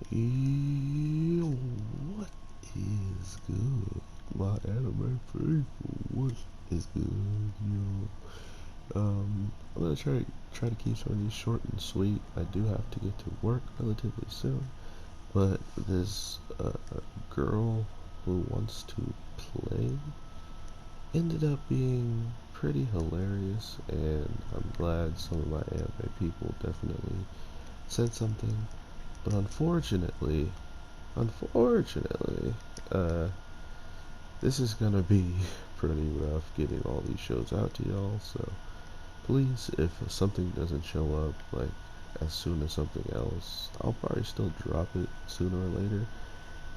Yo, what is good, my anime people? What is good, yo? I'm gonna try to keep some of these short and sweet. I do have to get to work relatively soon, but this girl who wants to play ended up being pretty hilarious, and I'm glad some of my anime people definitely said something. But unfortunately, uh, this is gonna be pretty rough getting all these shows out to y'all. So please, if something doesn't show up like as soon as something else, I'll probably still drop it sooner or later.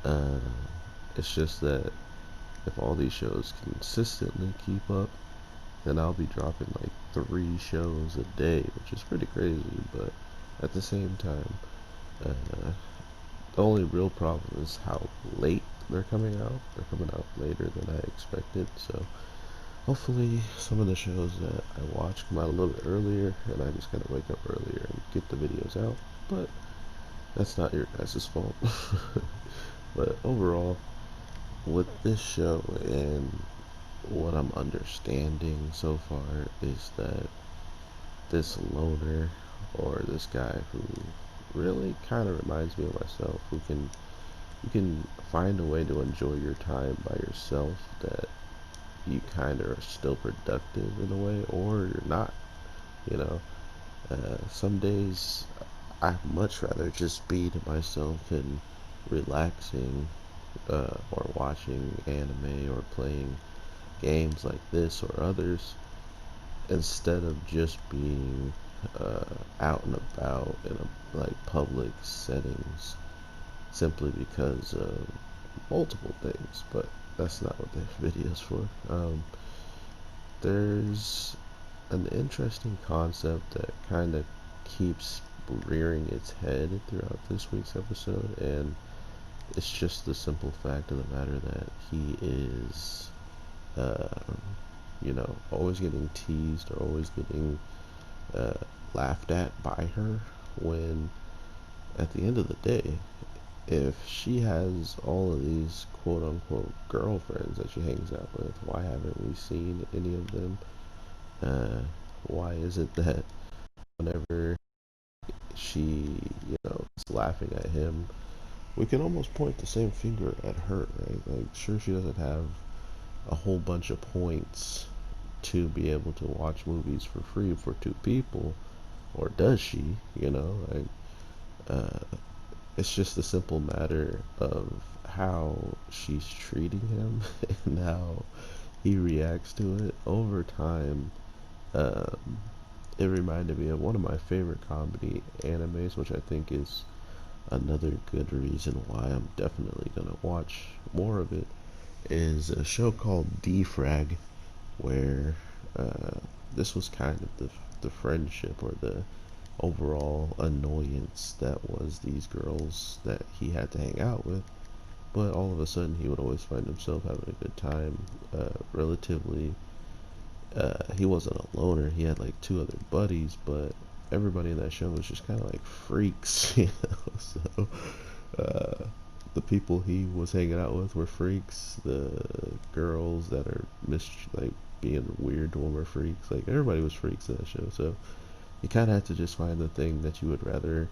Uh, it's just that if all these shows consistently keep up, then I'll be dropping like 3 shows a day, which is pretty crazy. But at the same time, uh, the only real problem is how late they're coming out. They're coming out later than I expected, so hopefully some of the shows that I watch come out a little bit earlier, and I just gotta wake up earlier and get the videos out. But that's not your guys' fault. But overall, with this show and what I'm understanding so far is that this loner, or this guy who really kind of reminds me of myself, who can you can find a way to enjoy your time by yourself that you kind of are still productive in a way, or you're not. You know, some days I'd much rather just be to myself and relaxing, or watching anime or playing games like this or others, instead of just being out and about in like public settings, simply because of multiple things. But that's not what this video's for. There's an interesting concept that kind of keeps rearing its head throughout this week's episode, and it's just the simple fact of the matter that he is, uh, always getting teased or always getting uh, laughed at by her, when at the end of the day, if she has all of these quote unquote girlfriends that she hangs out with, why haven't we seen any of them? Uh, why is it that whenever she, is laughing at him, we can almost point the same finger at her, right? Like, sure, she doesn't have a whole bunch of points to be able to watch movies for free for 2 people, or does she? Like, it's just a simple matter of how she's treating him and how he reacts to it over time. Um, it reminded me of one of my favorite comedy animes, which I think is another good reason why I'm definitely gonna watch more of it. Is a show called Defrag, where this was kind of the friendship, or the overall annoyance that was these girls that he had to hang out with. But all of a sudden, he would always find himself having a good time. Relatively, he wasn't a loner. He had like 2 other buddies, but everybody in that show was just kind of like freaks, So, the people he was hanging out with were freaks. The girls that are like being weird to him were freaks. Like, everybody was freaks in that show. So you kind of have to just find the thing that you would rather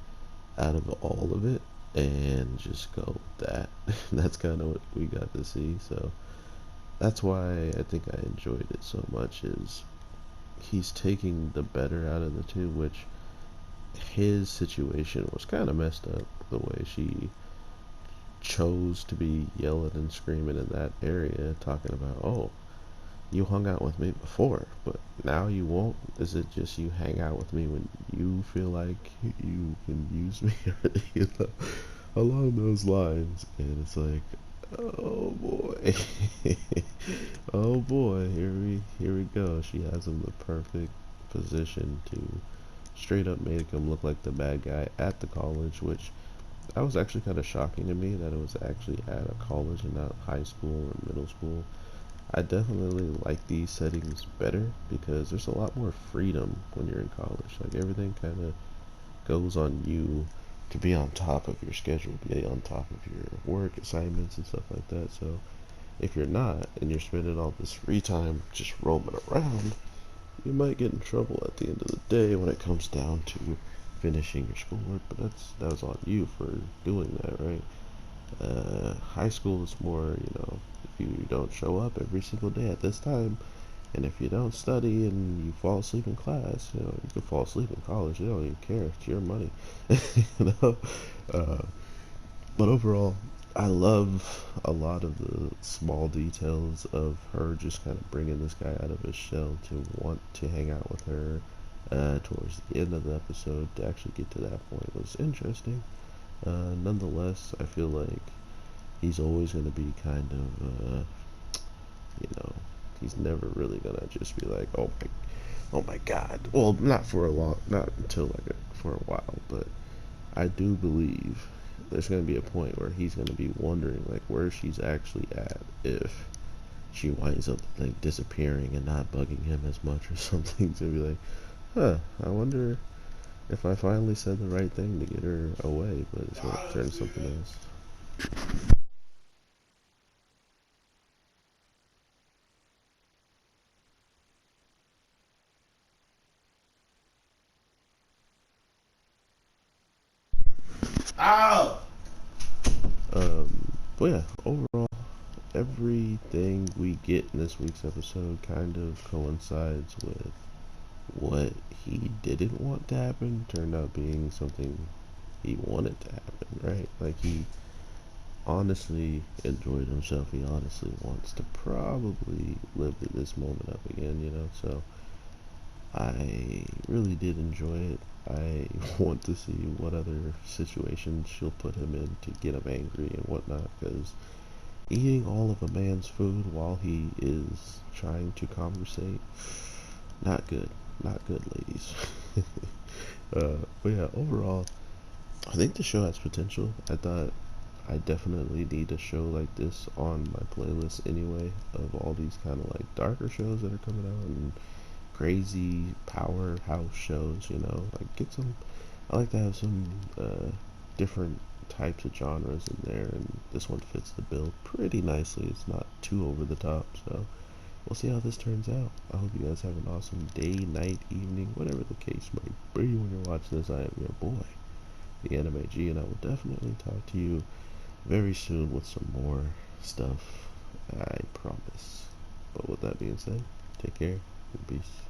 out of all of it, and just go with that. That's kind of what we got to see. So that's why I think I enjoyed it so much, is he's taking the better out of the two, which his situation was kind of messed up, the way she chose to be yelling and screaming in that area, talking about, oh, you hung out with me before, but now you won't. Is it just you hang out with me when you feel like you can use me, or, along those lines? And it's like, oh boy, oh boy, here we go. She has him the perfect position to straight up make him look like the bad guy at the college, which that was actually kind of shocking to me, that it was actually at a college and not high school or middle school. I definitely like these settings better because there's a lot more freedom when you're in college. Like, everything kind of goes on you to be on top of your schedule, be on top of your work assignments and stuff like that. So if you're not, and you're spending all this free time just roaming around, you might get in trouble at the end of the day when it comes down to finishing your schoolwork. But that's on you for doing that, right? High school is more, if you don't show up every single day at this time, and if you don't study and you fall asleep in class, you can fall asleep in college. They don't even care. It's your money, you know. Uh, but overall, I love a lot of the small details of her just kind of bringing this guy out of his shell to want to hang out with her. Towards the end of the episode, to actually get to that point was interesting. Nonetheless, I feel like he's always going to be kind of, you know, he's never really going to just be like, oh my God. Well, not until for a while, but I do believe there's going to be a point where he's going to be wondering, like, where she's actually at if she winds up, like, disappearing and not bugging him as much or something, to be like, I wonder if I finally said the right thing to get her away, but it's going to turn something else. Oh! But yeah, overall, everything we get in this week's episode kind of coincides with what he didn't want to happen, turned out being something he wanted to happen, right? Like, he honestly enjoyed himself. He honestly wants to probably live this moment up again, So I really did enjoy it. I want to see what other situations she'll put him in to get him angry and whatnot, because eating all of a man's food while he is trying to conversate, not good. Not good, ladies. But yeah, overall, I think the show has potential. I thought I definitely need a show like this on my playlist anyway, of all these kind of like darker shows that are coming out and crazy powerhouse shows, like get some. I like to have some different types of genres in there, and this one fits the bill pretty nicely. It's not too over the top, so we'll see how this turns out. I hope you guys have an awesome day, night, evening, whatever the case might be when you're watching this. I am your boy, the Anime G, and I will definitely talk to you very soon with some more stuff. I promise. But with that being said, take care and peace.